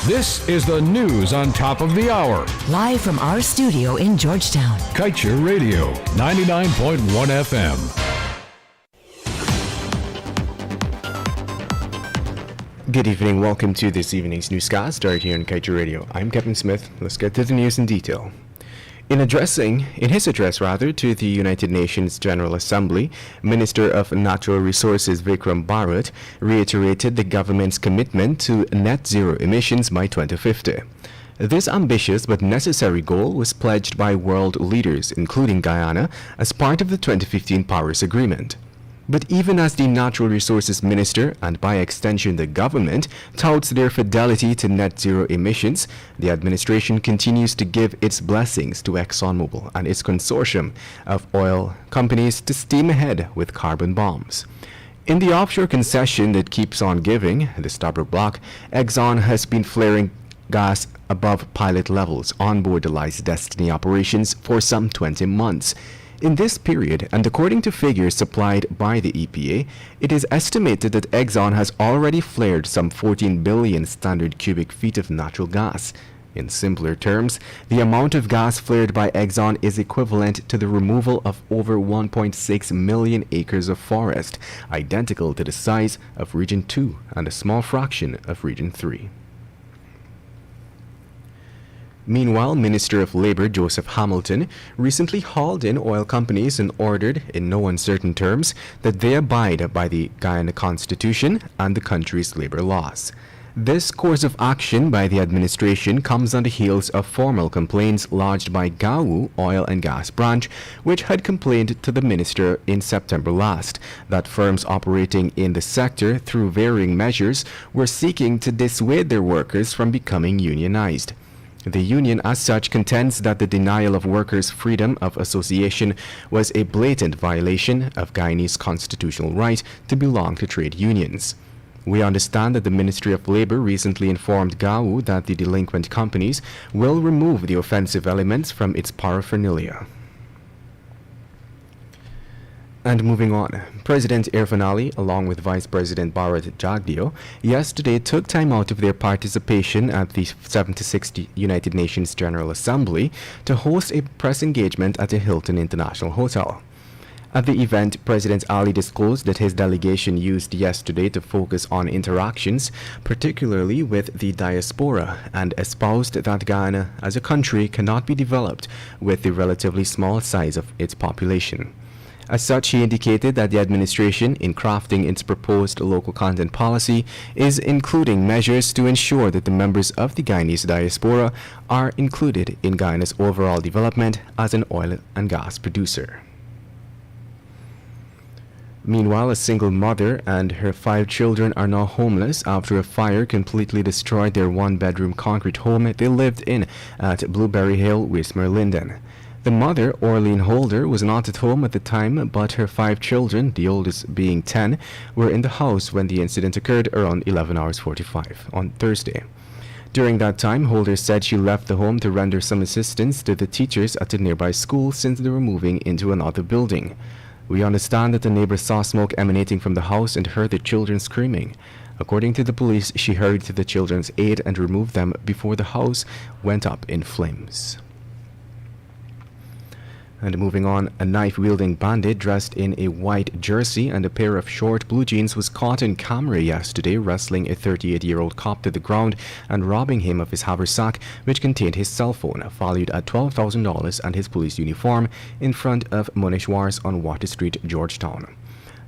This is the news on top of the hour. Live from our studio in Georgetown. Kaieteur Radio, 99.1 FM. Good evening. Welcome to this evening's newscast right here on Kaieteur Radio. I'm Kevin Smith. Let's get to the news in detail. In his address to the United Nations General Assembly, Minister of Natural Resources Vikram Bharat reiterated the government's commitment to net zero emissions by 2050. This ambitious but necessary goal was pledged by world leaders, including Guyana, as part of the 2015 Paris Agreement. But even as the Natural Resources Minister, and by extension the government, touts their fidelity to net zero emissions, the administration continues to give its blessings to ExxonMobil and its consortium of oil companies to steam ahead with carbon bombs. In the offshore concession that keeps on giving, the Stabroek Block, Exxon has been flaring gas above pilot levels on board the Liza Destiny operations for some 20 months. In this period, and according to figures supplied by the EPA, it is estimated that Exxon has already flared some 14 billion standard cubic feet of natural gas. In simpler terms, the amount of gas flared by Exxon is equivalent to the removal of over 1.6 million acres of forest, identical to the size of Region 2 and a small fraction of Region 3. Meanwhile, Minister of Labor Joseph Hamilton recently hauled in oil companies and ordered, in no uncertain terms, that they abide by the Guyana Constitution and the country's labor laws. This course of action by the administration comes on the heels of formal complaints lodged by GAU Oil and Gas Branch, which had complained to the minister in September last that firms operating in the sector through varying measures were seeking to dissuade their workers from becoming unionized. The union as such contends that the denial of workers' freedom of association was a blatant violation of Guyanese's constitutional right to belong to trade unions. We understand that the Ministry of Labor recently informed GAU that the delinquent companies will remove the offensive elements from its paraphernalia. And moving on, President Irfan Ali, along with Vice President Bharat Jagdeo, yesterday took time out of their participation at the 76th United Nations General Assembly to host a press engagement at the Hilton International Hotel. At the event, President Ali disclosed that his delegation used yesterday to focus on interactions, particularly with the diaspora, and espoused that Guyana as a country cannot be developed with the relatively small size of its population. As such, he indicated that the administration, in crafting its proposed local content policy, is including measures to ensure that the members of the Guyanese diaspora are included in Guyana's overall development as an oil and gas producer. Meanwhile, a single mother and her 5 children are now homeless after a fire completely destroyed their one-bedroom concrete home they lived in at Blueberry Hill, Wismar, Linden. The mother, Orleen Holder, was not at home at the time, but her 5 children, the oldest being 10, were in the house when the incident occurred around 11:45 on Thursday. During that time, Holder said she left the home to render some assistance to the teachers at a nearby school since they were moving into another building. We understand that the neighbor saw smoke emanating from the house and heard the children screaming. According to the police, she hurried to the children's aid and removed them before the house went up in flames. And moving on, a knife-wielding bandit dressed in a white jersey and a pair of short blue jeans was caught on camera yesterday wrestling a 38-year-old cop to the ground and robbing him of his haversack, which contained his cell phone, valued at $12,000, and his police uniform in front of Moneshwars on Water Street, Georgetown.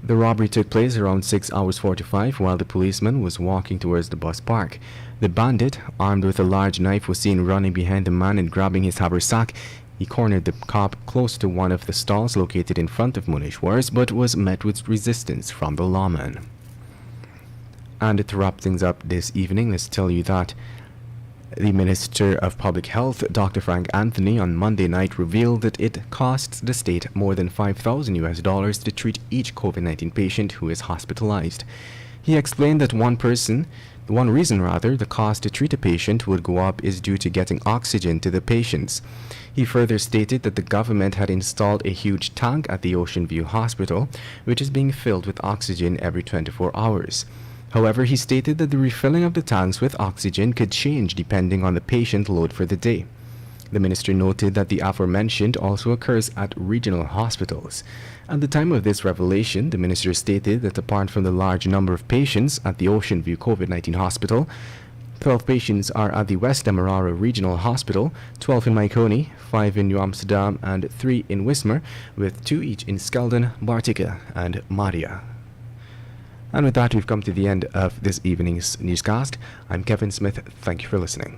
The robbery took place around 6:45 while the policeman was walking towards the bus park. The bandit, armed with a large knife, was seen running behind the man and grabbing his haversack. He cornered the cop close to one of the stalls located in front of Moneshwars, but was met with resistance from the lawman. And to wrap things up this evening, let's tell you that the Minister of Public Health, Dr. Frank Anthony, on Monday night revealed that it costs the state more than $5,000 to treat each COVID-19 patient who is hospitalized. He explained that one reason the cost to treat a patient would go up is due to getting oxygen to the patients. He further stated that the government had installed a huge tank at the Ocean View Hospital, which is being filled with oxygen every 24 hours. However, he stated that the refilling of the tanks with oxygen could change depending on the patient load for the day. The minister noted that the aforementioned also occurs at regional hospitals. At the time of this revelation, the minister stated that apart from the large number of patients at the Ocean View COVID-19 hospital, 12 patients are at the West Demerara Regional Hospital, 12 in Maikoni, 5 in New Amsterdam, and 3 in Wismar, with 2 each in Skeldon, Bartica, and Maria. And with that, we've come to the end of this evening's newscast. I'm Kevin Smith. Thank you for listening.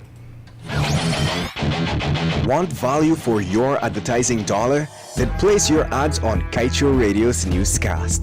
Want value for your advertising dollar? Then place your ads on Kaieteur Radio's newscast.